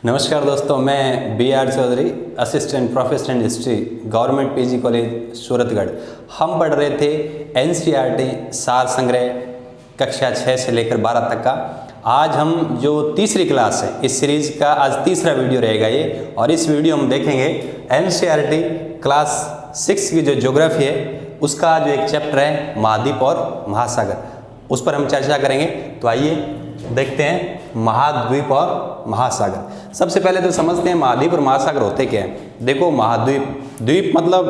नमस्कार दोस्तों, मैं B.R. Chaudhary, assistant professor in history, government PG college Suratgarh. हम पढ़ रहे थे NCERT सार संग्रह कक्षा 6 से लेकर 12 तक का। आज हम जो तीसरी क्लास है इस सीरीज का आज तीसरा वीडियो रहेगा ये, और इस वीडियो हम देखेंगे NCERT क्लास 6 की जो ज्योग्राफी है उसका जो एक चैप्टर है महाद्वीप और महासागर, उस पर हम चर्चा करेंगे। तो आइए देखते हैं महाद्वीप और महासागर। सबसे पहले तो समझते हैं महाद्वीप और महासागर होते क्या हैं। देखो, महाद्वीप, द्वीप मतलब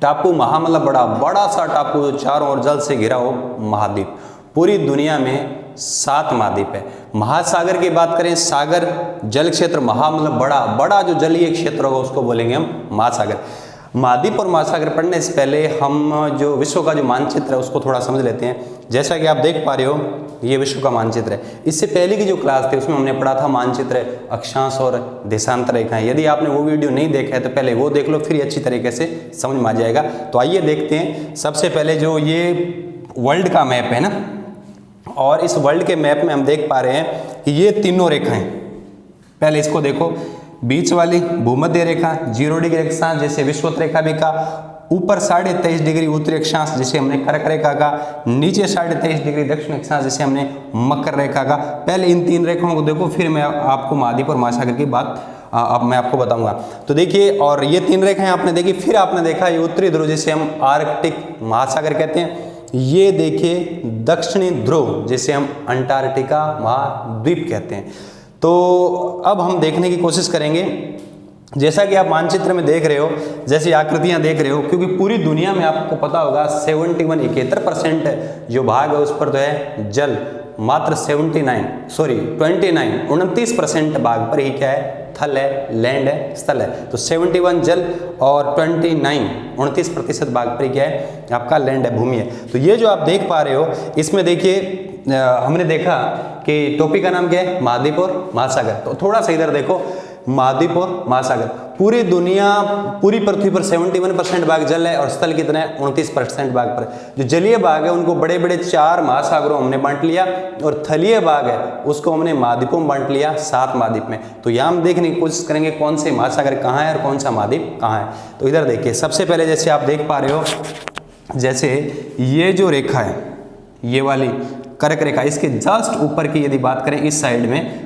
टापू, महा मतलब बड़ा, बड़ा सा टापू जो चारों ओर जल से घिरा हो, महाद्वीप। पूरी दुनिया में 7 महाद्वीप है। महासागर की बात करें, सागर जल क्षेत्र, महा मतलब बड़ा, बड़ा जो जलीय क्षेत्र होगा उसको बोलेंगे हम महासागर। महाद्वीप और महासागर पढ़ने से पहले हम जो विश्व का जो मानचित्र है उसको थोड़ा समझ लेते हैं। जैसा कि आप देख पा रहे हो, ये विश्व का मानचित्र है। इससे पहले की जो क्लास थी उसमें हमने पढ़ा था मानचित्र, अक्षांश और देशांतर रेखाएं। यदि आपने वो वीडियो नहीं देखा है तो पहले वो देख लो, फिर अच्छी तरीके से समझ में आ जाएगा। तो आइए देखते हैं। सबसे पहले जो ये वर्ल्ड का मैप है ना, और इस वर्ल्ड के मैप में हम देख पा रहे हैं कि ये तीनों रेखाएं, पहले इसको देखो, बीच वाली भूमध्य रेखा 0 डिग्री अक्षांश जैसे विषुवत रेखा भी का, ऊपर 23.5 डिग्री उत्तरी अक्षांश जिसे हमने कर्क रेखा का, नीचे 23.5 डिग्री दक्षिण अक्षांश जिसे हमने मकर रेखा का। पहले इन 3 रेखाओं को देखो, फिर मैं आपको महाद्वीप और महासागर की बात अब मैं आपको बताऊंगा। तो देखिए, और ये 3 रेखाएं आपने देखी, फिर आपने देखा ये उत्तरी ध्रुव जिसे हम आर्कटिक महासागर कहते हैं। ये देखिए दक्षिणी ध्रुव जिसे हम अंटार्कटिका महाद्वीप कहते हैं। तो अब हम देखने की कोशिश करेंगे, जैसा कि आप मानचित्र में देख रहे हो, जैसी आकृतियां देख रहे हो, क्योंकि पूरी दुनिया में आपको पता होगा 71% जो भाग है उस पर तो है जल, मात्र 29% भाग पर ही क्या है, थल है, लैंड है, स्थल है। तो 71 जल और 29% भाग पर ही क्या है, आपका लैंड है, भूमि है। तो ये जो आप देख पा रहे हो, इसमें देखिए हमने देखा कि टॉपिक का नाम क्या है, महाद्वीप और महासागर। तो थोड़ा सा इधर देखो, महाद्वीप और महासागर, पूरी दुनिया, पूरी पृथ्वी पर 71% भाग जल है और स्थल कितना है, 29% भाग पर। जो जलीय भाग है उनको बड़े बड़े 4 महासागरों हमने बांट लिया, और थलीय भाग है उसको हमने महाद्वीपों में बांट लिया, 7 महाद्वीप में। तो यहाँ हम देखने की कोशिश करेंगे कौन से महासागर कहाँ है और कौन सा महाद्वीप कहाँ है। तो इधर देखिए, सबसे पहले जैसे आप देख पा रहे हो, जैसे ये जो रेखा है, ये वाली कर्क रेखा, इसके जस्ट ऊपर की यदि बात करें इस साइड में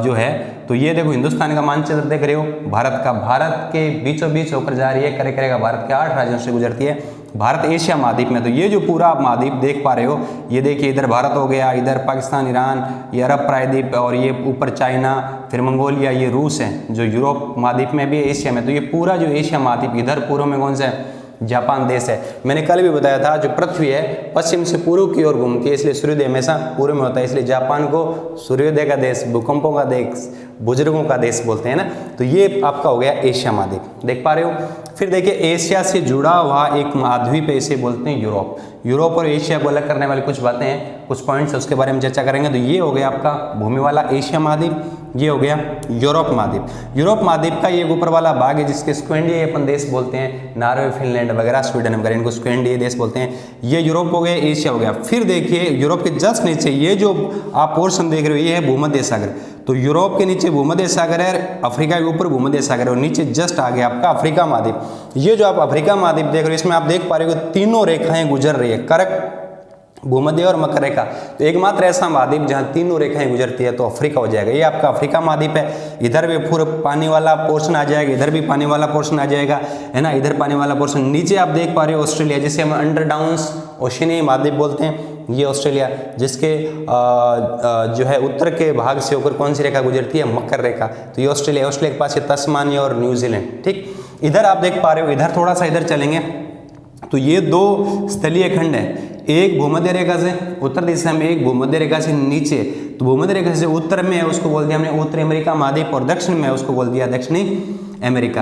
जो है, तो ये देखो हिंदुस्तान का मानचित्र देख रहे हो, भारत का, भारत के बीचों बीच होकर जा रही है कर्क रेखा, भारत के 8 राज्यों से गुजरती है। भारत एशिया महाद्वीप में, तो ये जो पूरा महाद्वीप देख पा रहे हो, ये देखिए इधर भारत हो गया, इधर पाकिस्तान, ईरान, ये अरब प्रायद्वीप, और ये ऊपर चाइना, फिर मंगोलिया, ये रूस है जो यूरोप महाद्वीप में भी है, एशिया में। तो ये पूरा जो एशिया महाद्वीप, इधर पूर्व में कौन सा है, जापान देश है। मैंने कल भी बताया था जो पृथ्वी है पश्चिम से पूर्व की ओर घूमती है, इसलिए सूर्योदय हमेशा पूर्व में होता है, इसलिए जापान को सूर्योदय का देश, भूकंपों का देश, बुजुर्गों का देश बोलते हैं ना। तो ये आपका हो गया एशिया महाद्वीप, देख पा रहे हो। फिर देखिए, एशिया से जुड़ा हुआ एक महाद्वीप है, इसे बोलते हैं यूरोप। यूरोप और एशिया को अलग करने वाली कुछ बातें हैं, कुछ पॉइंट्स, उसके बारे में चर्चा करेंगे। तो ये हो गया आपका भूमि वाला एशिया महाद्वीप, ये हो गया यूरोप महाद्वीप। यूरोप महाद्वीप का ये ऊपर वाला भाग है जिसके स्कैंडिनेवियन अपन देश बोलते हैं, नॉर्वे, फिनलैंड वगैरह, स्वीडन वगैरह, इनको स्कैंडिनेवियन देश बोलते हैं। ये यूरोप हो गया, एशिया हो गया। फिर देखिए, यूरोप के जस्ट नीचे ये जो आप पोर्शन देख रहे हो, ये है भूमध्य सागर। तो यूरोप के नीचे भूमध्य सागर है, अफ्रीका के ऊपर भूमध्य सागर है, और नीचे जस्ट आ गया आपका अफ्रीका महाद्वीप। ये जो आप अफ्रीका महाद्वीप देख रहे हो, इसमें आप देख पा रहे हो तीनों रेखाएं गुजर रही है, कर्क, भूमध्य और मकर रेखा। तो एकमात्र ऐसा महाद्वीप जहां तीनों रेखाएं गुजरती है तो अफ्रीका हो जाएगा। ये आपका अफ्रीका महाद्वीप है। इधर भी पूरा पानी वाला पोर्शन आ जाएगा, इधर भी पानी वाला पोर्शन आ जाएगा, है ना, इधर पानी वाला पोर्शन। नीचे आप देख पा रहे हो ऑस्ट्रेलिया, जिसे हम अंडर डाउन्स ओशिनिया महाद्वीप बोलते हैं, ये ऑस्ट्रेलिया, जिसके जो है उत्तर के भाग से होकर कौन सी रेखा गुजरती है, मकर रेखा। तो ये ऑस्ट्रेलिया, ऑस्ट्रेलिया के पास है तस्मानिया और न्यूजीलैंड। ठीक, इधर आप देख पा रहे हो, इधर थोड़ा सा इधर चलेंगे तो ये 2 स्थलीय खंड है, एक भूमध्य रेखा से उत्तर दिशा में, एक भूमध्य रेखा से नीचे। तो भूमध्य रेखा से उत्तर में है उसको बोल दिया हमने उत्तरी अमेरिका महाद्वीप, और दक्षिण में है उसको बोल दिया दक्षिणी अमेरिका,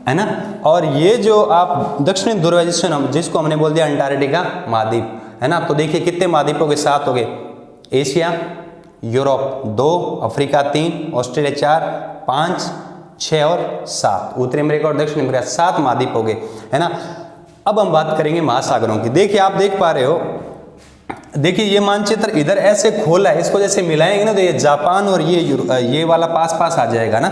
है ना। और ये जो आप दक्षिणी ध्रुव जिसको हमने बोल दिया अंटार्कटिका महाद्वीप, है ना। तो देखिए कितने महाद्वीपों के साथ हो गए, एशिया, यूरोप 2, अफ्रीका 3, ऑस्ट्रेलिया 4, 5, 6 और 7, उत्तरी अमेरिका और दक्षिण अमेरिका, 7 महाद्वीप हो गए, है ना। अब हम बात करेंगे महासागरों की। देखिए, आप देख पा रहे हो देखिए ये मानचित्र इधर ऐसे खोला है, इसको जैसे मिलाएंगे ना तो ये जापान और ये वाला पास पास आ जाएगा ना,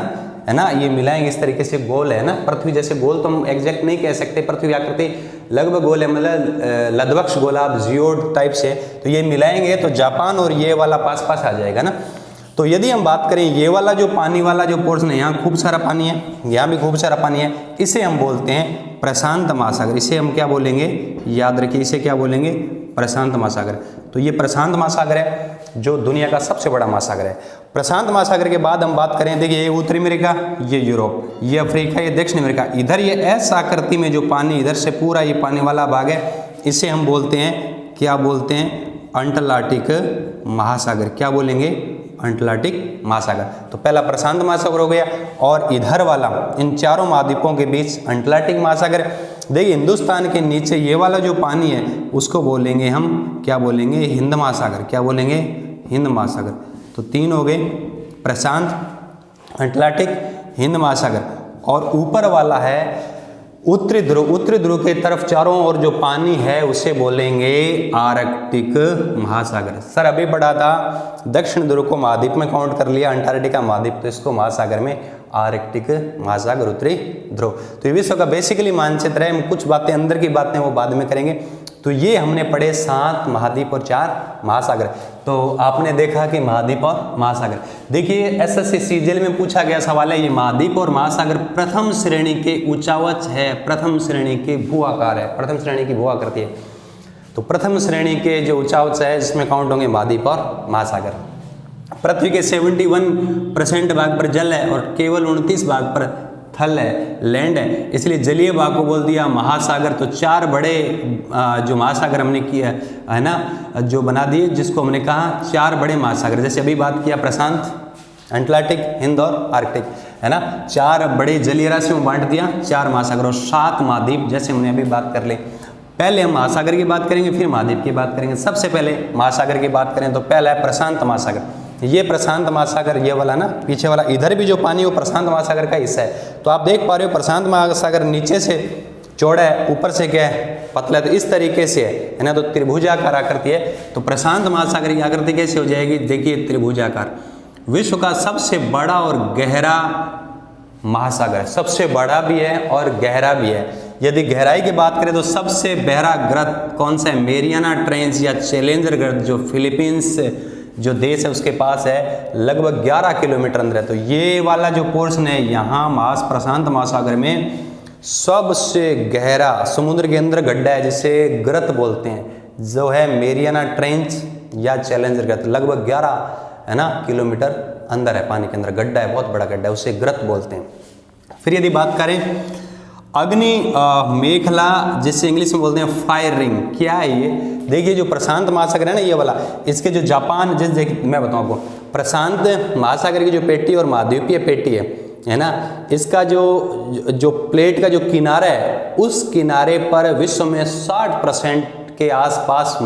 है ना। ये मिलाएंगे इस तरीके से, गोल है ना पृथ्वी जैसे गोल, तो हम एग्जैक्ट नहीं कह सकते, पृथ्वी आकृति लगभग गोल है, मतलब लधवक्ष गोलार्ध जियोड टाइप से। तो ये मिलाएंगे तो जापान और ये वाला पास पास आ जाएगा ना। तो यदि हम बात करें ये वाला जो पानी वाला जो पोर्शन है, यहाँ खूब सारा पानी है, यहाँ भी खूब सारा पानी है, इसे हम बोलते हैं प्रशांत महासागर। इसे हम क्या बोलेंगे, याद रखिए, इसे क्या बोलेंगे, प्रशांत महासागर। तो ये प्रशांत महासागर है जो दुनिया का सबसे बड़ा महासागर है। प्रशांत महासागर के बाद हम बात करें, देखिए ये उत्तरी अमेरिका, ये यूरोप, ये अफ्रीका, ये दक्षिण अमेरिका। इधर ये एस आकृति में जो पानी इधर से पूरा ये पानी वाला भाग है, इसे हम बोलते हैं, क्या बोलते हैं, अंटार्कटिक महासागर। क्या बोलेंगे, अंटार्कटिक महासागर। तो पहला प्रशांत महासागर हो गया, और इधर वाला इन चारों महाद्वीपों के बीच अंटार्कटिक महासागर। देखिए हिंदुस्तान के नीचे ये वाला जो पानी है उसको बोलेंगे हम, क्या बोलेंगे, हिंद महासागर। क्या बोलेंगे, हिंद महासागर। तो तीन हो गए, प्रशांत, अंटार्कटिक, हिंद महासागर। और ऊपर वाला है उत्तरी ध्रुव। उत्तरी ध्रुव के तरफ चारों ओर जो पानी है उसे बोलेंगे आर्कटिक महासागर। सर अभी पढ़ा था दक्षिण ध्रुव को महाद्वीप में काउंट कर लिया, अंटार्कटिका महाद्वीप, तो इसको महासागर में आर्कटिक महासागर, उत्तरी ध्रुव। तो ये विश्व का बेसिकली मानचित्र है। हम कुछ बातें अंदर की बातें वो बाद में करेंगे। तो ये हमने पढ़े 7 महाद्वीप और 4 महासागर। तो आपने देखा कि महाद्वीप और महासागर। देखिए एसएससी सीजीएल में पूछा गया सवाल है, ये महाद्वीप और महासागर प्रथम श्रेणी के ऊंचावच है, प्रथम श्रेणी के भू आकार है, प्रथम श्रेणी की भू आकृति है। तो प्रथम श्रेणी के जो ऊंचावच है जिसमें काउंट होंगे महाद्वीप और महासागर। पृथ्वी के 71% भाग पर जल है और केवल 29 भाग पर थल है, लैंड है, इसलिए जलीय भाग को बोल दिया महासागर। तो 4 बड़े जो महासागर हमने किया है ना, जो बना दिए, जिसको हमने कहा 4 बड़े महासागर। जैसे अभी बात किया प्रशांत, अंटार्कटिक, हिंद और आर्कटिक, है ना। 4 बड़े जलीय राशियों में बांट दिया, 4 महासागर और 7 महाद्वीप, जैसे हमने अभी बात कर ली। पहले हम महासागर की बात करेंगे, फिर महाद्वीप की बात करेंगे। सबसे पहले महासागर की बात करें तो पहला है प्रशांत महासागर। ये प्रशांत महासागर, ये वाला ना पीछे वाला, इधर भी जो पानी है वो प्रशांत महासागर का हिस्सा है। तो आप देख पा रहे हो प्रशांत महासागर नीचे से चौड़ा है, ऊपर से क्या है, पतला है। तो इस तरीके से है ना, तो त्रिभुजाकार आकृति है। तो प्रशांत महासागर की आकृति कैसे हो जाएगी, देखिए त्रिभुजाकार। विश्व का सबसे बड़ा और गहरा महासागर, सबसे बड़ा भी है और गहरा भी है। यदि गहराई की बात करें तो सबसे गहरा गर्त कौन सा है, मेरियाना ट्रेंच या चैलेंजर गर्त, जो फिलीपींस जो देश है उसके पास है, लगभग 11 किलोमीटर अंदर है। तो ये वाला जो पोर्शन है यहाँ प्रशांत महासागर में सबसे गहरा समुद्र के अंदर गड्ढा है, जिसे ग्रत बोलते हैं, जो है मेरियाना ट्रेंच या चैलेंजर गर्त। लगभग 11 है ना किलोमीटर अंदर है, पानी के अंदर गड्ढा है, बहुत बड़ा गड्ढा है, उसे ग्रत बोलते हैं। फिर यदि बात करें अग्नि मेखला, जिसे इंग्लिश में बोलते हैं फायर रिंग, क्या है ये, देखिए जो प्रशांत महासागर है ना ये वाला, इसके जो जापान, मैं बताऊं आपको, प्रशांत महासागर की जो पेटी और महाद्वीपीय पेटी है ना, इसका जो प्लेट का जो किनारा है, उस किनारे पर विश्व में 60% के आसपास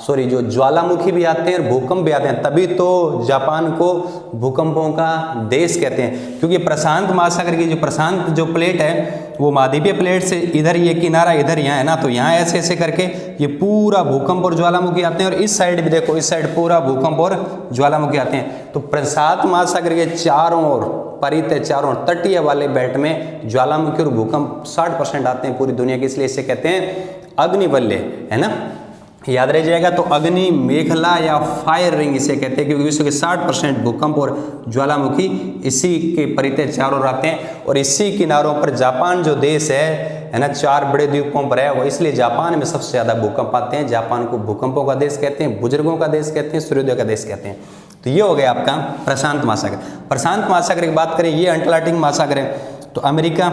जो ज्वालामुखी भी आते हैं और भूकंप भी आते हैं। तभी तो जापान को भूकंपों का देश कहते हैं, क्योंकि प्रशांत महासागर की जो प्रशांत जो प्लेट है वो महाद्वीपीय प्लेट से इधर ये किनारा इधर यहाँ है ना, तो यहाँ ऐसे ऐसे करके ये पूरा भूकंप और ज्वालामुखी आते हैं। और इस साइड भी देखो, इस साइड पूरा भूकंप और ज्वालामुखी आते हैं। तो प्रशांत महासागर के चारों ओर परित चारों तटीय वाले बेल्ट में ज्वालामुखी और भूकंप 60% आते हैं पूरी दुनिया के, इसलिए इसे कहते हैं अग्निवलय, है ना, याद रह जाएगा। तो अग्नि मेखला या फायर रिंग इसे कहते हैं, क्योंकि विश्व के 60% भूकंप और ज्वालामुखी इसी के परितः चारों ओर आते हैं। और इसी किनारों पर जापान जो देश है ना, 4 बड़े द्वीपों पर है, वो इसलिए जापान में सबसे ज़्यादा भूकंप आते हैं। जापान को भूकंपों का देश कहते हैं, बुजुर्गों का देश कहते हैं, सूर्योदय का देश कहते हैं। तो ये हो गया आपका प्रशांत महासागर। प्रशांत महासागर की बात करें, ये अंटार्कटिक महासागर है। तो अमेरिका,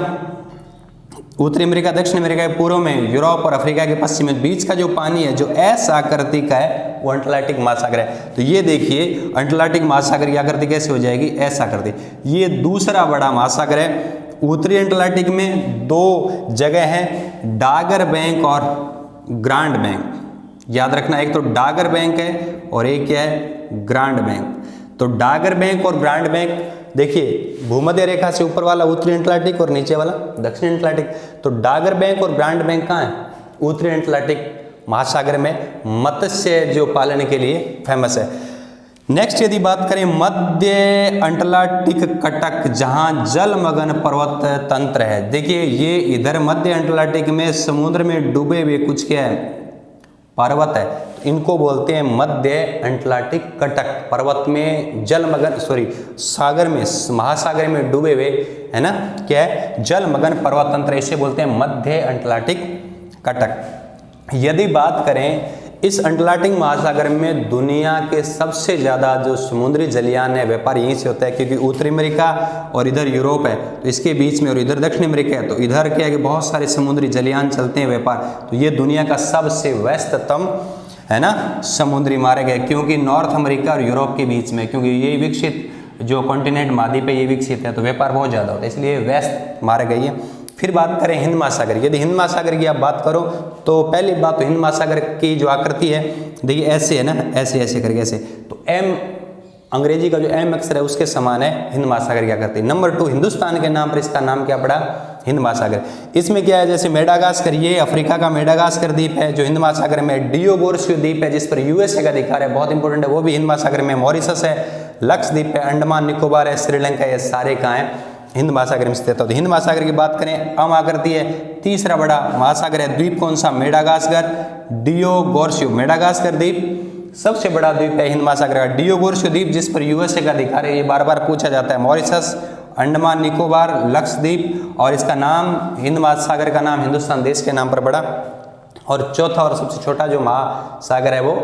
उत्तरी अमेरिका, दक्षिण अमेरिका के पूर्व में, यूरोप और अफ्रीका के पश्चिम में, बीच का जो पानी है जो एस आकृति का है वो अंटार्कटिक महासागर है। तो ये देखिए अंटार्कटिक महासागर की आकृति कैसे हो जाएगी, एस आकृति। ये दूसरा बड़ा महासागर है। उत्तरी अंटार्कटिक में 2 जगह है, डागर बैंक और ग्रांड बैंक, याद रखना। एक तो डागर बैंक है और एक क्या है, ग्रांड बैंक। तो डागर बैंक और ग्रांड बैंक, देखिए भूमध्य रेखा से ऊपर वाला उत्तरी अंटार्कटिक और नीचे वाला दक्षिणी अंटार्कटिक। तो डागर बैंक और ग्रांड बैंक कहाँ है, उत्तरी अंटार्कटिक महासागर में मत्स्य जो पालन के लिए फेमस है। नेक्स्ट यदि बात करें मध्य अंटार्कटिक कटक, जहां जलमग्न पर्वत तंत्र है। देखिए ये इधर मध्य अंटार्कटिक में समुद्र में डूबे हुए कुछ क्या है, पर्वत है, इनको बोलते हैं मध्य अंटार्कटिक कटक। पर्वत में जलमग्न सागर में, महासागर में डूबे हुए है ना, क्या है, जलमग्न पर्वत तंत्र, इसे बोलते हैं मध्य अंटार्कटिक कटक। यदि बात करें इस अंटार्कटिक महासागर में दुनिया के सबसे ज़्यादा जो समुद्री जलयान है व्यापार यहीं से होता है, क्योंकि उत्तरी अमेरिका और इधर यूरोप है तो इसके बीच में, और इधर दक्षिण अमेरिका है तो इधर क्या है कि बहुत सारे समुद्री जलयान चलते हैं व्यापार। तो ये दुनिया का सबसे व्यस्ततम है ना समुद्री मार्ग है, क्योंकि नॉर्थ अमेरिका और यूरोप के बीच में, क्योंकि ये विकसित जो कॉन्टिनेंट महाद्वीप है ये विकसित है तो व्यापार बहुत ज़्यादा होता है, इसलिए व्यस्त मार्ग है ये। फिर बात करें हिंद महासागर, यदि हिंद महासागर की आप बात करो तो पहली बात तो हिंद महासागर की जो आकृति है देखिए ऐसे है ना, ऐसे ऐसे करके ऐसे, तो एम अंग्रेजी का जो एम अक्षर है उसके समान है हिंद महासागर की आकृति। नंबर 2 हिंदुस्तान के नाम पर इसका नाम क्या पड़ा, हिंद महासागर। इसमें क्या है, जैसे मेडागास्कर, ये अफ्रीका का मेडागास्कर द्वीप है जो हिंद महासागर में, डियोगोर्सियो द्वीप है जिस पर यूएसए का अधिकार है, बहुत इंपॉर्टेंट है, वो भी हिंद महासागर में, मॉरिशस है, लक्षद्वीप है, अंडमान निकोबार है, श्रीलंका, ये सारे कहाँ हैं, हिंद महासागर में स्थित है। तो हिंद महासागर की बात करें अम आकृति है, तीसरा बड़ा महासागर है, द्वीप कौन सा, मेडागास्कर, डियोगोर्सियो, मेडागास्कर द्वीप सबसे बड़ा द्वीप है हिंद महासागर का, डियोगोर्सियो द्वीप जिस पर यूएसए का अधिकार है, ये बार बार पूछा जाता है, मॉरिशस, अंडमान निकोबार, लक्षद्वीप, और इसका नाम हिंद महासागर का नाम हिंदुस्तान देश के नाम पर पड़ा। और चौथा और सबसे छोटा जो महासागर है वो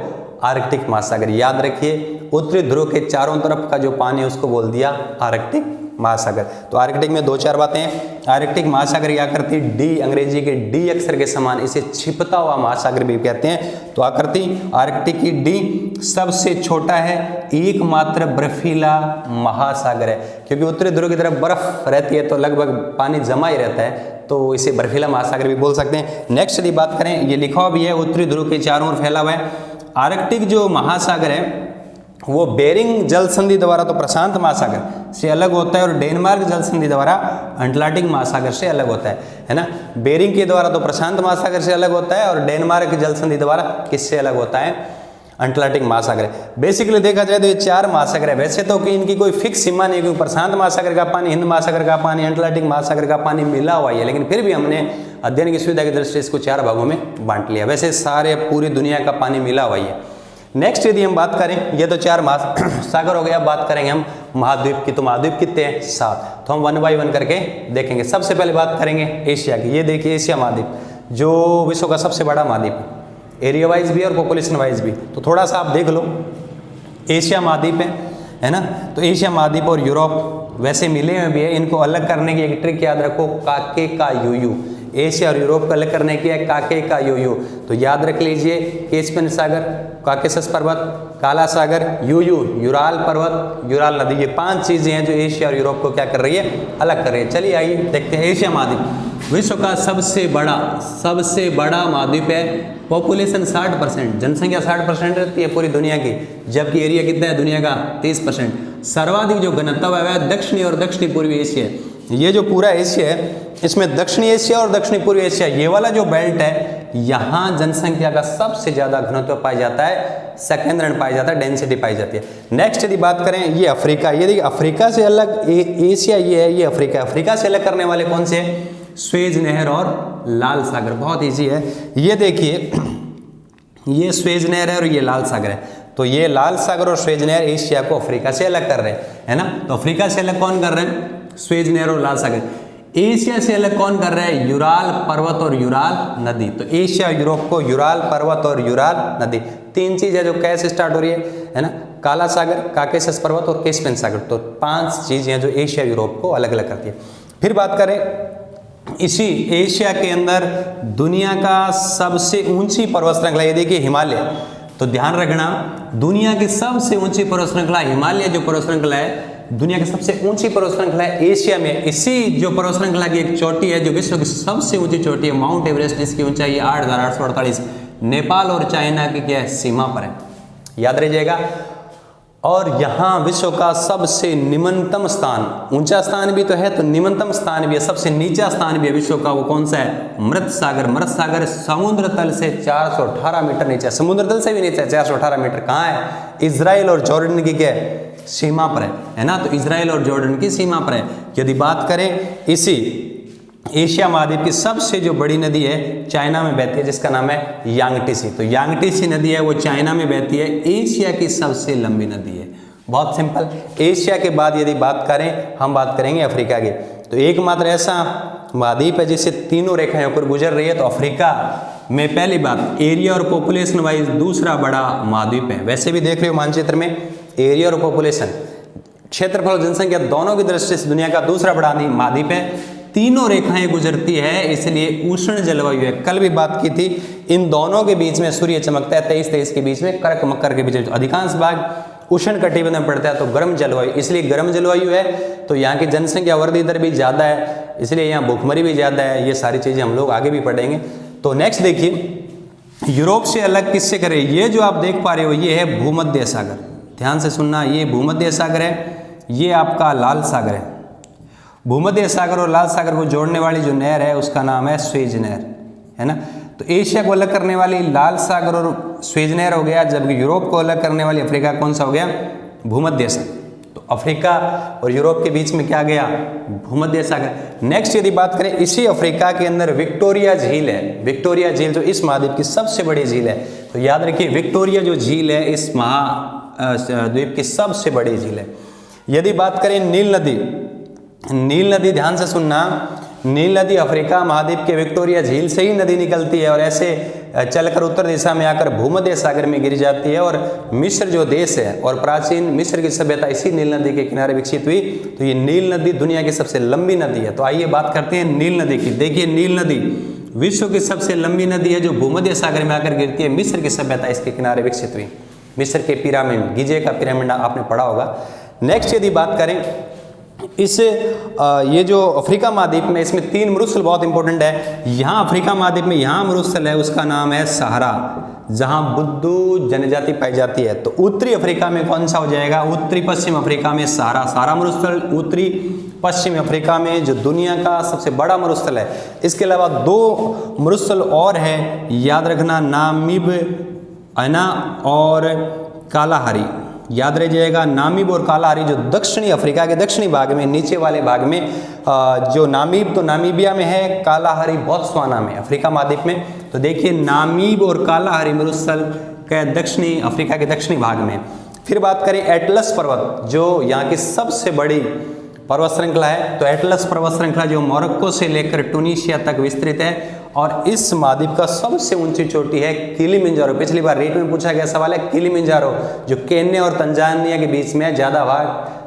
आर्कटिक महासागर। याद रखिए उत्तरी ध्रुव के चारों तरफ का जो पानी है उसको बोल दिया आर्कटिक महासागर। तो आर्कटिक में 2-4 बातें हैं। आर्कटिक महासागर की आकृति डी, अंग्रेजी के डी अक्षर के समान, इसे छिपता हुआ महासागर भी कहते हैं। तो आकृति आर्कटिक की डी, सबसे छोटा है, एकमात्र बर्फीला महासागर है, क्योंकि उत्तरी ध्रुव की तरफ बर्फ रहती है तो लगभग पानी जमा ही रहता है, तो इसे बर्फीला महासागर भी बोल सकते हैं। नेक्स्ट यदि बात करें, ये लिखा हुआ भी है उत्तरी ध्रुव के चारों ओर फैला हुआ है। आर्कटिक जो महासागर है वो बेरिंग जल संधि द्वारा तो प्रशांत महासागर से अलग होता है, और डेनमार्क जल संधि द्वारा अंटार्कटिक महासागर से अलग होता है ना। बेरिंग के द्वारा तो प्रशांत महासागर से अलग होता है, और डेनमार्क जल संधि द्वारा किससे अलग होता है, अंटार्कटिक महासागर। बेसिकली देखा जाए तो ये 4 महासागर है, वैसे तो कि इनकी कोई फिक्स सीमा नहीं, क्योंकि प्रशांत महासागर का पानी, हिंद महासागर का पानी, अंटार्कटिक महासागर का पानी मिला हुआ है, लेकिन फिर भी हमने अध्ययन की सुविधा की दृष्टि से इसको 4 भागों में बांट लिया। वैसे सारे पूरी दुनिया का पानी मिला हुआ है। नेक्स्ट यदि हम बात करें, ये तो 4 महासागर हो गया, अब बात करेंगे हम महाद्वीप की। तो महाद्वीप कितने हैं, 7। तो हम 1 बाय 1 करके देखेंगे। सबसे पहले बात करेंगे एशिया की। ये देखिए एशिया महाद्वीप जो विश्व का सबसे बड़ा महाद्वीप है, एरिया वाइज भी और पॉपुलेशन वाइज भी। तो थोड़ा सा आप देख लो, एशिया महाद्वीप है ना। तो एशिया महाद्वीप और यूरोप वैसे मिले हुए भी है, इनको अलग करने की एक ट्रिक याद रखो, काके का यूयू। एशिया और यूरोप को अलग करने की है काके का यूयू। तो याद रख लीजिए कैस्पियन सागर, काकेसस पर्वत, काला सागर, यूयू यूराल पर्वत, यूराल नदी, ये 5 चीजें हैं जो एशिया और यूरोप को क्या कर रही है, अलग कर रही है। चलिए आइए देखते हैं। एशिया महाद्वीप विश्व का सबसे बड़ा महाद्वीप है। पॉपुलेशन 60%, जनसंख्या 60% रहती है पूरी दुनिया की, जबकि एरिया कितना है दुनिया का 30%। सर्वाधिक जो घनत्व है दक्षिणी और दक्षिणी पूर्वी एशिया। ये जो पूरा एशिया है इसमें दक्षिणी एशिया और दक्षिणी पूर्वी एशिया, ये वाला जो बेल्ट है, यहाँ जनसंख्या का सबसे ज्यादा घनत्व पाया जाता है, सेकेंड पाया जाता है, डेंसिटी पाई जाती है। नेक्स्ट यदि बात करें, ये अफ्रीका, ये देखिए अफ्रीका से अलग एशिया ये है, ये अफ्रीका। अफ्रीका से अलग करने वाले कौन से हैं, स्वेज नहर और लाल सागर। बहुत ईजी है, ये देखिए ये स्वेज नहर है और ये लाल सागर है। तो ये लाल सागर और स्वेज नहर एशिया को अफ्रीका से अलग कर रहे हैं, है ना। तो अफ्रीका से अलग कौन कर रहे हैं, स्वेज नहर और लाल सागर। एशिया से अलग कौन कर रहा है, यूराल पर्वत और यूराल नदी। तो एशिया यूरोप को यूराल पर्वत और यूराल नदी, 3 चीज है जो कैसे स्टार्ट हो रही है ना, काला सागर, काकेसस पर्वत और कैस्पियन सागर। तो 5 चीजें जो एशिया यूरोप को अलग अलग करती है। फिर बात करें इसी एशिया के अंदर दुनिया का सबसे ऊंची पर्वत श्रृंखला, ये देखिए हिमालय। तो ध्यान रखना, दुनिया की सबसे ऊंची पर्वत श्रृंखला हिमालय जो पर्वत श्रृंखला है, दुनिया की सबसे ऊंची पर्वत श्रृंखला है एशिया में। इसी जो पर्वत श्रृंखला की एक चोटी है जो विश्व की सबसे ऊंची चोटी है, माउंट एवरेस्ट, जिसकी ऊंचाई 8,848, नेपाल और चाइना की क्या है, सीमा पर है। याद रह जाएगा। और यहाँ विश्व का सबसे निम्नतम स्थान, ऊंचा स्थान भी तो है तो निम्नतम स्थान भी है, सबसे नीचा स्थान भी है विश्व का, वो कौन सा है? मृत सागर। मृत सागर समुद्र तल से 418 मीटर नीचे, समुद्र तल से भी नीचे 418 मीटर। कहाँ है? इजराइल और जॉर्डन की क्या है? सीमा पर है ना। तो इजराइल और जॉर्डन की सीमा पर है। यदि बात करें इसी एशिया महाद्वीप की सबसे जो बड़ी नदी है चाइना में बहती है, जिसका नाम है यांगटीसी। तो यांगटीसी नदी है वो चाइना में बहती है, एशिया की सबसे लंबी नदी है। बहुत सिंपल। एशिया के बाद यदि बात करें, हम बात करेंगे अफ्रीका की। तो एकमात्र ऐसा महाद्वीप है जिससे तीनों रेखाएं ऊपर गुजर रही है। तो अफ्रीका में पहली बात एरिया और पॉपुलेशन वाइज दूसरा बड़ा महाद्वीप है। वैसे भी देख रहे हो मानचित्र में एरिया और पॉपुलेशन, क्षेत्रफल और जनसंख्या दोनों की दृष्टि से दुनिया का दूसरा बड़ा महाद्वीप है। तीनों रेखाएं गुजरती है, इसलिए उष्ण जलवायु है। कल भी बात की थी, इन दोनों के बीच में सूर्य चमकता है 23-23 के बीच में, कर्क मकर के बीच में। अधिकांश भाग उष्ण कटिबंध में पड़ता है, तो गर्म जलवायु, इसलिए गर्म जलवायु है। तो यहाँ की जनसंख्या वृद्धि दर भी ज़्यादा है, इसलिए यहाँ भूखमरी भी ज़्यादा है। ये सारी चीज़ें हम लोग आगे भी पढ़ेंगे। तो नेक्स्ट देखिए, यूरोप से अलग किससे करें? ये जो आप देख पा रहे हो ये है भूमध्य सागर। ध्यान से सुनना, ये भूमध्य सागर है, ये आपका लाल सागर है। भूमध्य सागर और लाल सागर को जोड़ने वाली जो नहर है उसका नाम है स्वेज नहर, है ना। तो एशिया को अलग करने वाली लाल सागर और स्वेज नहर हो गया, जबकि यूरोप को अलग करने वाली अफ्रीका कौन सा हो गया? भूमध्य सागर। तो अफ्रीका और यूरोप के बीच में क्या गया? भूमध्य सागर। नेक्स्ट यदि बात करें, इसी अफ्रीका के अंदर विक्टोरिया झील है। विक्टोरिया झील जो इस महाद्वीप की सबसे बड़ी झील है। तो याद रखिए, विक्टोरिया जो झील है इस महाद्वीप की सबसे बड़ी झील है। यदि बात करें नील नदी, नील नदी ध्यान से सुनना, नील नदी अफ्रीका महाद्वीप के विक्टोरिया झील से ही नदी निकलती है और ऐसे चलकर उत्तर दिशा में आकर भूमध्य सागर में गिर जाती है। और मिस्र जो देश है और प्राचीन मिस्र की सभ्यता इसी नील नदी के किनारे विकसित हुई। तो ये नील नदी दुनिया की सबसे लंबी नदी है। तो आइए बात करते हैं नील नदी की। देखिए, नील नदी विश्व की सबसे लंबी नदी है जो भूमध्य सागर में आकर गिरती है। मिस्र की सभ्यता इसके किनारे विकसित हुई। मिस्र के पिरामिड, गिजे का पिरामिड आपने पढ़ा होगा। नेक्स्ट यदि बात करें, इस ये जो अफ्रीका महाद्वीप में, इसमें 3 मरुस्थल बहुत इंपॉर्टेंट है। यहाँ अफ्रीका महाद्वीप में यहाँ मरुस्थल है, उसका नाम है सहारा, जहाँ बुद्धू जनजाति पाई जाती है। तो उत्तरी अफ्रीका में कौन सा हो जाएगा? उत्तरी पश्चिम अफ्रीका में सहारा, सहारा मरुस्थल उत्तरी पश्चिम अफ्रीका में, जो दुनिया का सबसे बड़ा मरुस्थल है। इसके अलावा 2 मरुस्थल और है, याद रखना, नामीब अना और कालाहारी। याद रह जाएगा, नामीब और कालाहारी जो दक्षिणी अफ्रीका के दक्षिणी भाग में, नीचे वाले भाग में, जो नामीब तो नामीबिया में है, कालाहारी बोत्सवाना में, अफ्रीका महाद्वीप में। तो देखिए, नामीब और कालाहारी मरुस्थल के दक्षिणी अफ्रीका के दक्षिणी भाग में। फिर बात करें एटलस पर्वत, जो यहाँ की सबसे बड़ी पर्वत श्रृंखला है। तो एटलस पर्वत श्रृंखला जो मोरक्को से लेकर टूनीशिया तक विस्तृत है और इस महाद्वीप का सबसे ऊंची चोटी है किलिमंजारो। पिछली बार रेट में पूछा गया सवाल है किलिमंजारो, जो केन्या और तंजानिया के बीच में, ज़्यादा भाग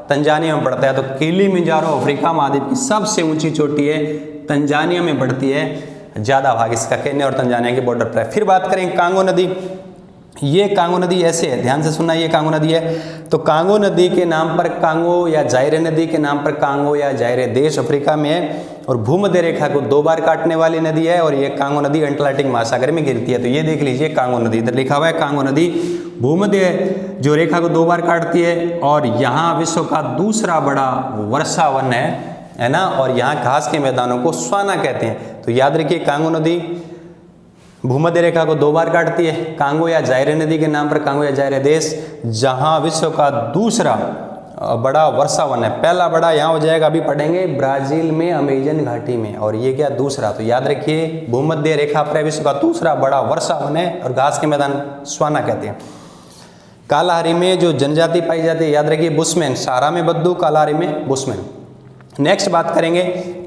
तंजानिया में पड़ता है। तो किलिमंजारो अफ्रीका महाद्वीप की सबसे ऊंची चोटी है, तंजानिया में पड़ती है, ज़्यादा भाग इसका केन्या और तंजानिया के बॉर्डर पर है। फिर बात करें कांगो नदी, ये कांगो नदी ऐसे है, ध्यान से सुनना, ये कांगो नदी है। तो कांगो नदी के नाम पर कांगो या जायरे नदी के नाम पर कांगो या जायरे देश अफ्रीका में है और भूमध्य रेखा को 2 बार काटने वाली नदी है। और ये कांगो नदी अटलांटिक महासागर में गिरती है। तो ये देख लीजिए कांगो नदी, इधर लिखा हुआ है कांगो नदी भूमध्य जो रेखा को 2 बार काटती है और यहाँ विश्व का दूसरा बड़ा वर्षा वन है ना। और यहाँ घास के मैदानों को स्वाना कहते हैं। तो याद रखिए, कांगो नदी भूमध्य रेखा को 2 बार काटती है। कांगो या जायरे नदी के नाम पर कांगो या जायरे देश, जहां विश्व का दूसरा बड़ा वर्षा वन है। पहला बड़ा यहाँ हो जाएगा, अभी पढ़ेंगे, ब्राजील में अमेजन घाटी में, और ये क्या दूसरा। तो याद रखिए, भूमध्य रेखा पर विश्व का दूसरा बड़ा वर्षा वन है और घास के मैदान स्वाना कहते हैं। कालाहारी में जो जनजाति पाई जाती है, याद रखिए बुशमैन, सहारा में बद्दू, कालाहारी में बुशमैन। नेक्स्ट बात करेंगे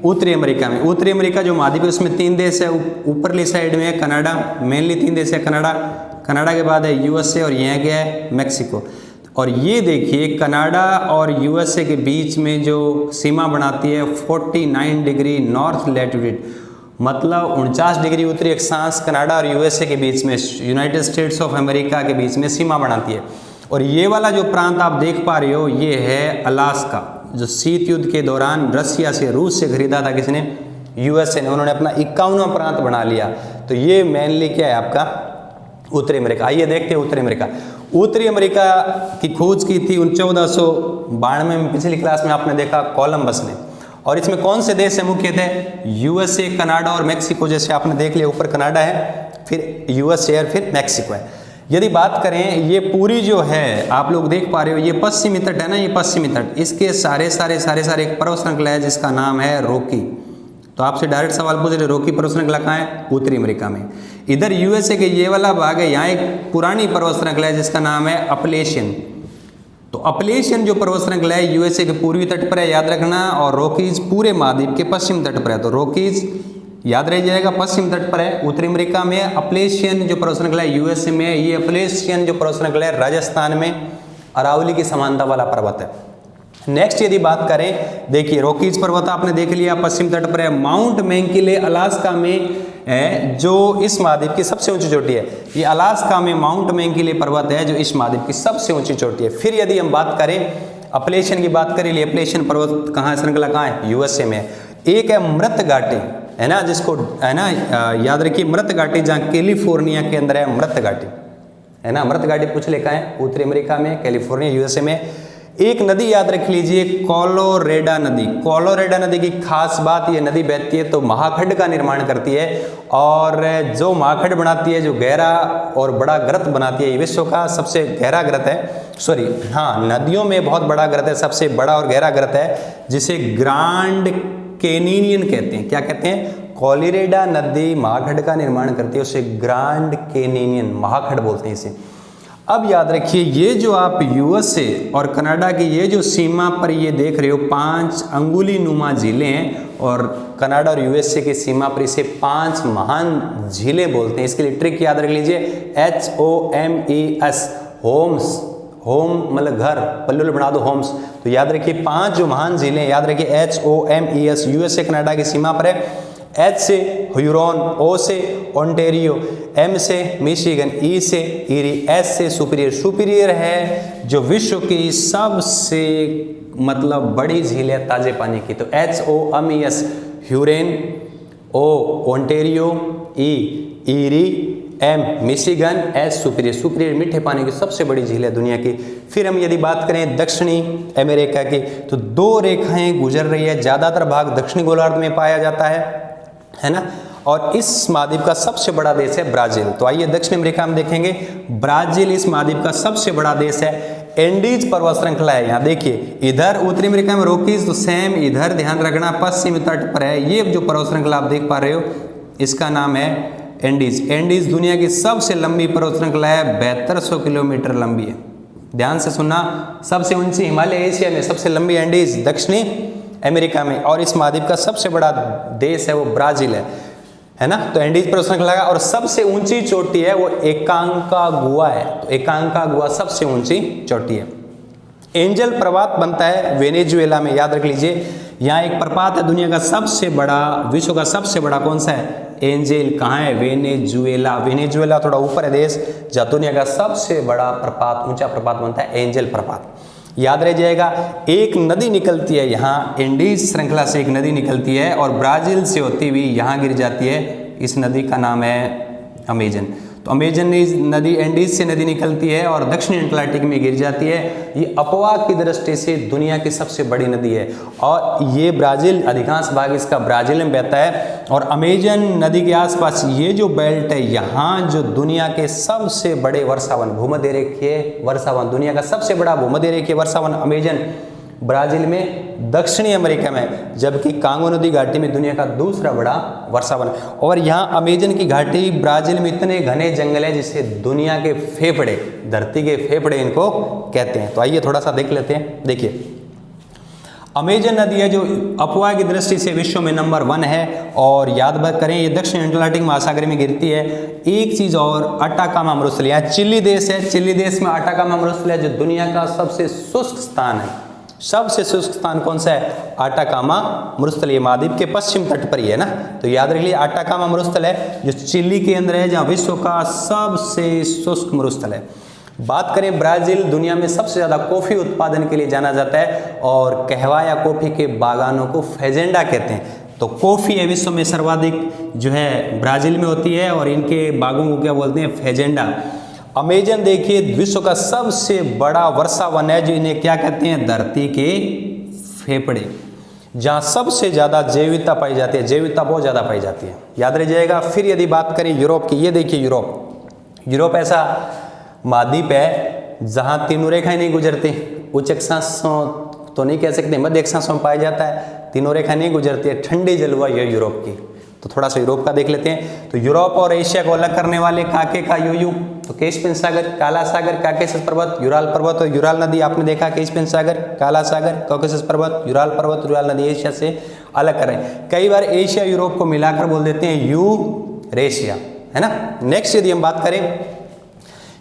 उत्तरी अमेरिका में। उत्तरी अमेरिका जो महाद्वीप है उसमें 3 देश है। ऊपरली साइड में है कनाडा, मेनली 3 देश है। कनाडा के बाद है यूएसए और यहाँ क्या है? मैक्सिको। और ये देखिए, कनाडा और यूएसए के बीच में जो सीमा बनाती है 49 डिग्री नॉर्थ लैटिट्यूड, मतलब 49 डिग्री उत्तरी अक्षांश कनाडा और यूएसए के बीच में, यूनाइटेड स्टेट्स ऑफ अमेरिका के बीच में सीमा बनाती है। और ये वाला जो प्रांत आप देख पा रहे हो, ये है अलास्का, जो शीत युद्ध के दौरान रसिया से, रूस से खरीदा था किसने? यूएसए ने। उन्होंने अपना 51वां प्रांत बना लिया। तो ये मेनली क्या है आपका? उत्तरी अमेरिका। आइए देखते हैं उत्तरी अमेरिका। उत्तरी अमेरिका की खोज की थी 1492 में, पिछली क्लास में आपने देखा कोलंबस ने। और इसमें कौन से देश है मुख्य थे? यूएसए, कनाडा और मेक्सिको। जैसे आपने देख लिया ऊपर कनाडा है, फिर यूएसए और फिर मेक्सिको है। यदि बात करें ये पूरी जो है आप लोग देख पा रहे हो, ये पश्चिमी तट है ना, ये पश्चिमी तट, इसके सारे एक पर्वत श्रृंखला है जिसका नाम है रॉकी। तो आपसे डायरेक्ट सवाल पूछ रहे, रॉकी पर्वत श्रृंखला कहाँ है? उत्तरी अमेरिका में। इधर यूएसए के ये वाला भाग है, यहाँ एक पुरानी पर्वत श्रृंखला है जिसका नाम है अपलेशियन। तो अपलेशियन जो पर्वत श्रृंखला है यूएसए के पूर्वी तट पर है, याद रखना, और रॉकीज पूरे महाद्वीप के पश्चिम तट पर है। तो रॉकीज याद रह जाएगा पश्चिम तट पर है उत्तरी अमेरिका में। अपलेशियन जो पर्वत श्रृंखला है यूएसए में। ये अपलेशियन जो पर्वत श्रृंखला है राजस्थान में अरावली की समानता वाला पर्वत है। नेक्स्ट यदि बात करें, देखिए रॉकीज पर्वत आपने देख लिया पश्चिम तट पर है। माउंट मैंकिले अलास्का में है, जो इस महाद्वीप की सबसे ऊंची चोटी है। ये अलास्का में माउंट मैंकिले पर्वत है जो इस महाद्वीप की सबसे ऊंची चोटी है। फिर यदि हम बात करें अपलेशियन की बात करें, अपलेशियन पर्वत कहाँ श्रृंखला कहाँ है? यूएसए में। एक है मृत घाटी है ना, जिसको है ना याद रखिए, मृत घाटी जहाँ कैलिफोर्निया के अंदर है, मृत घाटी है ना। मृत घाटी पूछ लेखा है उत्तरी अमेरिका में, कैलिफोर्निया यूएसए में। एक नदी याद रख लीजिए, कोलोरेडा नदी। कोलोरेडा नदी की खास बात, ये नदी बहती है तो महाखंड का निर्माण करती है, और जो महाखंड बनाती है, जो गहरा और बड़ा गर्त बनाती है, ये विश्व का सबसे गहरा गर्त है। सॉरी हाँ, नदियों में बहुत बड़ा गर्त है, सबसे बड़ा और गहरा गर्त है, जिसे ग्रांड कैनियन कहते हैं। क्या कहते हैं? कोलोरेडा नदी महाखंड का निर्माण करती है, उसे ग्रांड कैनियन महाखंड बोलते हैं इसे। अब याद रखिए, ये जो आप यूएसए और कनाडा की ये जो सीमा पर ये देख रहे हो 5 अंगुली नुमा झीलें हैं, और कनाडा और यूएसए की सीमा पर इसे 5 महान झीलें बोलते हैं। इसके लिए ट्रिक याद रख लीजिए, HOMES, होम्स, होम मतलब घर, पल्लू बना दो होम्स। तो याद रखिए 5 जो महान झीलें याद रखिए, HOMES यूएसए कनाडा की सीमा पर है। H से ह्यूरॉन, O से ओंटेरियो, M से मिशिगन, E से ईरी, S से सुपीरियर। सुपीरियर है जो विश्व की सबसे मतलब बड़ी झील है ताजे पानी की। तो HOMES ह्यूरेन, O Ontario, E eerie, M Michigan, S superior. Superior मीठे पानी की सबसे बड़ी झील है दुनिया की। फिर हम यदि बात करें दक्षिणी अमेरिका की, तो 2 रेखाएं गुजर रही है, ज़्यादातर भाग दक्षिणी गोलार्ध में पाया जाता है ना। और इस महाद्वीप का सबसे बड़ा देश है ब्राजील। तो आइए दक्षिण अमेरिका में देखेंगे, ब्राजील इस महाद्वीप का सबसे बड़ा देश है। एंडीज पर्वत श्रृंखला है, यहाँ देखिए इधर उत्तरी अमेरिका में रॉकीज, तो सेम इधर ध्यान रखना पश्चिमी तट पर है। ये जो पर्वत श्रृंखला आप देख पा रहे हो इसका नाम है एंडीज। एंडीज दुनिया की सबसे लंबी पर्वत श्रृंखला है, 7200 किलोमीटर लंबी है। ध्यान से सुनना, सबसे ऊंची हिमालय एशिया में, सबसे लंबी एंडीज दक्षिणी अमेरिका में, और इस महाद्वीप का सबसे बड़ा देश है वो ब्राजील है ना। तो एंडीज पर्वत श्रृंखला का, और सबसे ऊंची चोटी है वो एकांकागुआ है। तो एकांकागुआ सबसे ऊंची चोटी है। एंजल प्रपात बनता है वेनेजुएला में, याद रख लीजिए। यहाँ एक प्रपात है दुनिया का सबसे बड़ा, विश्व का सबसे बड़ा कौन सा है? एंजल। कहाँ है? वेनेजुएला। वेनेजुएला थोड़ा ऊपर है देश, जहाँ दुनिया का सबसे बड़ा प्रपात, ऊंचा प्रपात बनता है एंजल प्रपात। याद रह जाएगा। एक नदी निकलती है यहाँ, एंडीज श्रृंखला से एक नदी निकलती है और ब्राजील से होती हुई यहाँ गिर जाती है। इस नदी का नाम है अमेजन। तो अमेजन नदी एंडीज से नदी निकलती है और दक्षिणी अटलांटिक में गिर जाती है। ये अपवाह की दृष्टि से दुनिया की सबसे बड़ी नदी है, और ये ब्राजील, अधिकांश भाग इसका ब्राजील में बहता है। और अमेजन नदी के आसपास ये जो बेल्ट है, यहाँ जो दुनिया के सबसे बड़े वर्षावन, भूमध्य रेखीय वर्षावन, दुनिया का सबसे बड़ा भूमध्य रेखीय वर्षावन अमेजन ब्राजील में, दक्षिणी अमेरिका में, जबकि कांगो नदी घाटी में दुनिया का दूसरा बड़ा वर्षावन। और यहाँ अमेजन की घाटी ब्राजील में इतने घने जंगल है जिसे दुनिया के फेफड़े, धरती के फेफड़े इनको कहते हैं। तो आइए थोड़ा सा देख लेते हैं। देखिए अमेजन नदी है जो अपवाह की दृष्टि से विश्व में नंबर 1 है, और याद करें ये दक्षिण अटलांटिक महासागर में गिरती है। एक चीज और, अटाकामा मरुस्थल, यहाँ चिली देश है, चिली देश में अटाकामा मरुस्थल है जो दुनिया का सबसे शुष्क स्थान है। सबसे शुष्क स्थान कौन सा है? अटाकामा मरुस्थल। ये महाद्वीप के पश्चिम तट पर ही है ना। तो याद रख लीजिए अटाकामा मरुस्थल है जो चिली के अंदर है, जहाँ विश्व का सबसे शुष्क मरुस्थल है। बात करें ब्राजील, दुनिया में सबसे ज़्यादा कॉफ़ी उत्पादन के लिए जाना जाता है, और कहवा या कॉफ़ी के बागानों को फेजेंडा कहते हैं। तो कॉफ़ी है विश्व में सर्वाधिक जो है ब्राजील में होती है, और इनके बागों को क्या बोलते हैं? फेजेंडा। अमेजन देखिए विश्व का सबसे बड़ा वर्षा वन है, जो इन्हें क्या कहते हैं, धरती के फेफड़े, जहां सबसे ज्यादा जैविकता पाई जाती है, जैविकता बहुत ज्यादा पाई जाती है, याद रह जाएगा। फिर यदि बात करें यूरोप की, ये देखिए यूरोप ऐसा महाद्वीप है जहां तीनों रेखाएं नहीं गुजरती, उच्च अक्षांशों तो नहीं कह सकते, मध्य अक्षांशों में पाया जाता है, तीनों रेखाएं नहीं गुजरती है, ठंडी जलवायु है यूरोप की। तो थोड़ा सा यूरोप का देख लेते हैं। तो यूरोप और एशिया को अलग करने वाले काके का यूयू, तो कैस्पियन सागर, काला सागर, काकेशस पर्वत, यूराल पर्वत और यूराल नदी आपने देखा, कैस्पियन सागर, काला सागर, काकेशस पर्वत, यूराल पर्वत, यूराल नदी एशिया से अलग कर रहे हैं। कई बार एशिया यूरोप को मिलाकर बोल देते हैं यूरेशिया, है ना। नेक्स्ट यदि हम बात करें,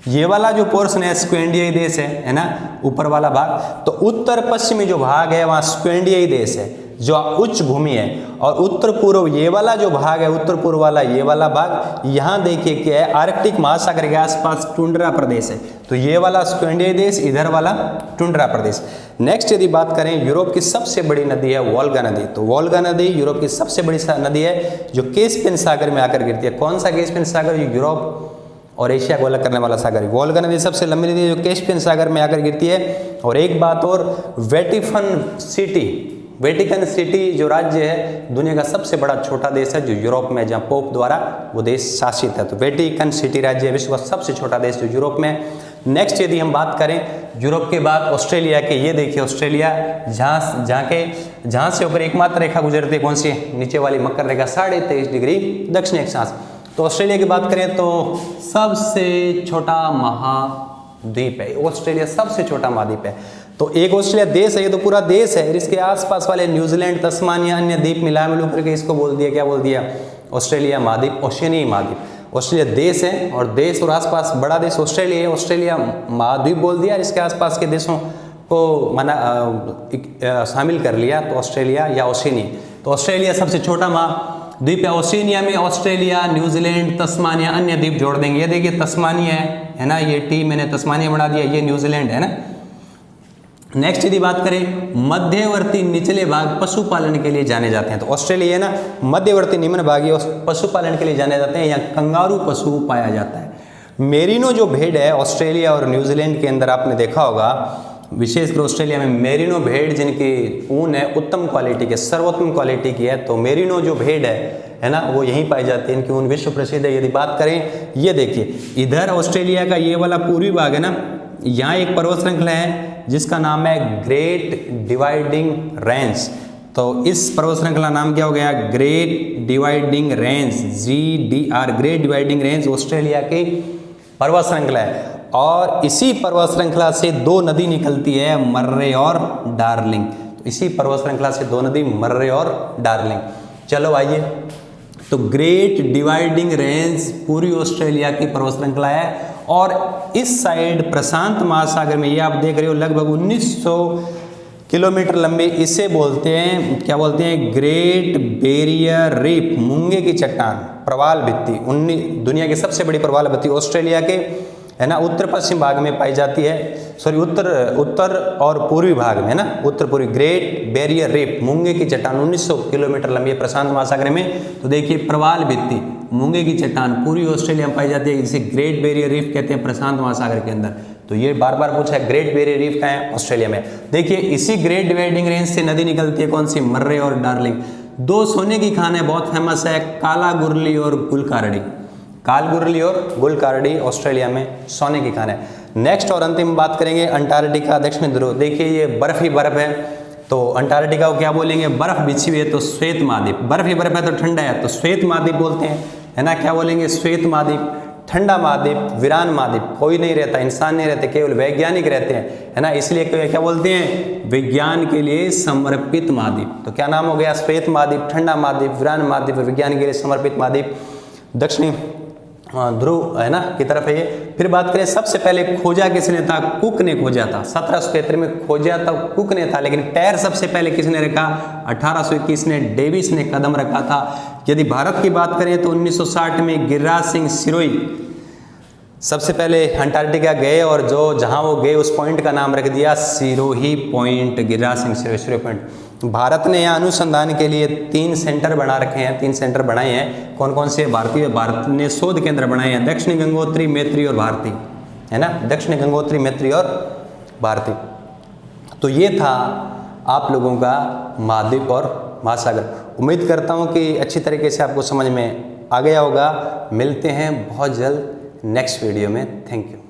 ये वाला जो पोर्शन है स्क्वेंडियाई देश है ना, ऊपर वाला भाग, तो उत्तर पश्चिमी जो भाग है वहाँ स्क्वेंडियाई देश है जो उच्च भूमि है, और उत्तर पूर्व ये वाला जो भाग है, उत्तर पूर्व वाला ये वाला भाग, यहाँ देखिए क्या है, आर्कटिक महासागर के आसपास टुंड्रा प्रदेश है, तो ये वाला स्क्वेंडियाई देश, इधर वाला टुंड्रा प्रदेश। नेक्स्ट यदि बात करें, यूरोप की सबसे बड़ी नदी है वोल्गा नदी, तो वोल्गा नदी यूरोप की सबसे बड़ी नदी है जो कैस्पियन सागर में आकर गिरती है। कौन सा कैस्पियन सागर, यूरोप और एशिया को अलग करने वाला सागर, वोल्गा नदी सबसे लंबी नदी है जो कैस्पियन सागर में आकर गिरती है। और एक बात और, वेटिकन सिटी जो राज्य है दुनिया का सबसे बड़ा छोटा देश है जो यूरोप में, जहाँ पोप द्वारा वो देश शासित है, तो वेटिकन सिटी राज्य है विश्व का सबसे छोटा देश जो यूरोप में। नेक्स्ट यदि हम बात करें यूरोप के बाद ऑस्ट्रेलिया के, ये देखिए ऑस्ट्रेलिया, जहाँ से होकर एकमात्र रेखा गुजरती है, कौन सी, नीचे वाली मकर रेखा 23.5 डिग्री दक्षिण अक्षांश। तो ऑस्ट्रेलिया की बात करें तो सबसे छोटा महाद्वीप है ऑस्ट्रेलिया, सबसे छोटा महाद्वीप है। तो एक ऑस्ट्रेलिया देश है, ये तो पूरा देश है, इसके आसपास वाले न्यूजीलैंड, तस्मानिया, अन्य द्वीप मिला करके इसको बोल दिया, क्या बोल दिया, ऑस्ट्रेलिया महाद्वीप, ओशियनी महाद्वीप। ऑस्ट्रेलिया देश है और देश और आसपास बड़ा देश ऑस्ट्रेलिया है, ऑस्ट्रेलिया महाद्वीप बोल दिया, इसके आसपास के देशों को शामिल कर लिया, तो ऑस्ट्रेलिया या ओशियनी। तो ऑस्ट्रेलिया सबसे छोटा महाद्वीप है। ओशियनिया में ऑस्ट्रेलिया, न्यूजीलैंड, तस्मानिया, अन्य द्वीप जोड़ देंगे। ये देखिए तस्मानिया है ना, ये टी मैंने तस्मानिया बना दिया, ये न्यूजीलैंड है ना। नेक्स्ट यदि बात करें, मध्यवर्ती निचले भाग पशुपालन के लिए जाने जाते हैं, तो ऑस्ट्रेलिया है ना, मध्यवर्ती निम्न भाग ये पशुपालन के लिए जाने जाते हैं, यहाँ कंगारू पशु पाया जाता है। मेरिनो जो भेड़ है ऑस्ट्रेलिया और न्यूजीलैंड के अंदर आपने देखा होगा, विशेषकर ऑस्ट्रेलिया में मेरिनो भेड़ जिनकी ऊन है उत्तम क्वालिटी के, सर्वोत्तम क्वालिटी की है, तो मेरिनो जो भेड़ है ना, वो यहीं पाई जाती है, इनकी ऊन विश्व प्रसिद्ध है। यदि बात करें, ये देखिए इधर ऑस्ट्रेलिया का ये वाला पूर्वी भाग है ना, यहाँ एक पर्वत श्रृंखला है जिसका नाम है ग्रेट डिवाइडिंग रेंज। तो इस पर्वत श्रृंखला नाम क्या हो गया, great dividing range, GDR, great dividing range Australia की पर्वत श्रृंखला है। और इसी पर्वत श्रृंखला से दो नदी निकलती है, मर्रे और डार्लिंग। तो इसी पर्वत श्रृंखला से दो नदी, मर्रे और डार्लिंग। चलो आइए, तो ग्रेट डिवाइडिंग रेंज पूरी ऑस्ट्रेलिया की पर्वत श्रृंखला है, और इस साइड प्रशांत महासागर में, ये आप देख रहे हो लगभग 1900 किलोमीटर लंबी, इसे बोलते हैं, क्या बोलते हैं, ग्रेट बैरियर रीफ, मूंगे की चट्टान, प्रवाल भित्ति, दुनिया की सबसे बड़ी प्रवाल भित्ति ऑस्ट्रेलिया के, है ना, उत्तर पश्चिम भाग में पाई जाती है, उत्तर और पूर्वी भाग में, है ना, उत्तर पूर्वी। ग्रेट बैरियर रीफ, मूंगे की चट्टान 1900 किलोमीटर लंबी है प्रशांत महासागर में। तो देखिए प्रवाल भित्ति, मूंगे की चट्टान पूरी ऑस्ट्रेलिया में पाई जाती है, जिसे ग्रेट बैरियर रीफ कहते हैं प्रशांत महासागर के अंदर। तो ये बार बार पूछा है, ग्रेट बैरियर रीफ कहाँ है, ऑस्ट्रेलिया में। देखिए इसी ग्रेट डिवाइडिंग रेंज से नदी निकलती है, कौन सी, मर्रे और डार्लिंग। दो सोने की खानें बहुत फेमस है, काला गुरली और गुलकारडी, कालगुरली और गुलकारडी ऑस्ट्रेलिया में सोने की खान है। नेक्स्ट और अंतिम बात करेंगे अंटार्कटिका, दक्षिणी ध्रुव। देखिए ये बर्फ ही बर्फ है, तो अंटार्कटिका को क्या बोलेंगे, बर्फ बिछी हुई है, तो श्वेत महाद्वीप। बर्फ ही बर्फ है तो ठंडा है, तो श्वेत महाद्वीप बोलते हैं, है ना, क्या बोलेंगे, श्वेत महाद्वीप। ठंडा महाद्वीप, वीरान महाद्वीप, कोई नहीं रहता, इंसान नहीं रहते, केवल वैज्ञानिक रहते हैं, है ना, इसलिए क्या बोलते हैं, विज्ञान के लिए समर्पित महाद्वीप। तो क्या नाम हो गया, श्वेत महाद्वीप, ठंडा महाद्वीप, वीरान महाद्वीप, विज्ञान के लिए समर्पित महाद्वीप, दक्षिणी ध्रुव, है ना, की तरफ है ये। फिर बात करें सबसे पहले खोजा किसने था, कुक ने खोजा था, 1773 में खोजा था, कुक ने था। लेकिन पैर सबसे पहले किसने रखा, 1821 में डेविस ने कदम रखा था। यदि भारत की बात करें तो 1960 में गिरिराज सिंह सिरोही सबसे पहले अंटार्कटिका गए, और जहां वो गए उस पॉइंट का नाम रख दिया सिरोही पॉइंट, गिरिराज सिंह सिरोही पॉइंट। भारत ने यहाँ अनुसंधान के लिए 3 सेंटर बना रखे हैं, 3 सेंटर बनाए हैं। कौन कौन से, भारत ने शोध केंद्र बनाए हैं, दक्षिणी, गंगोत्री, मैत्री और भारती। है ना, दक्षिण गंगोत्री, मैत्री और भारती। तो ये था आप लोगों का महाद्वीप और महासागर। उम्मीद करता हूँ कि अच्छी तरीके से आपको समझ में आ गया होगा। मिलते हैं बहुत जल्द नेक्स्ट वीडियो में। Thank you.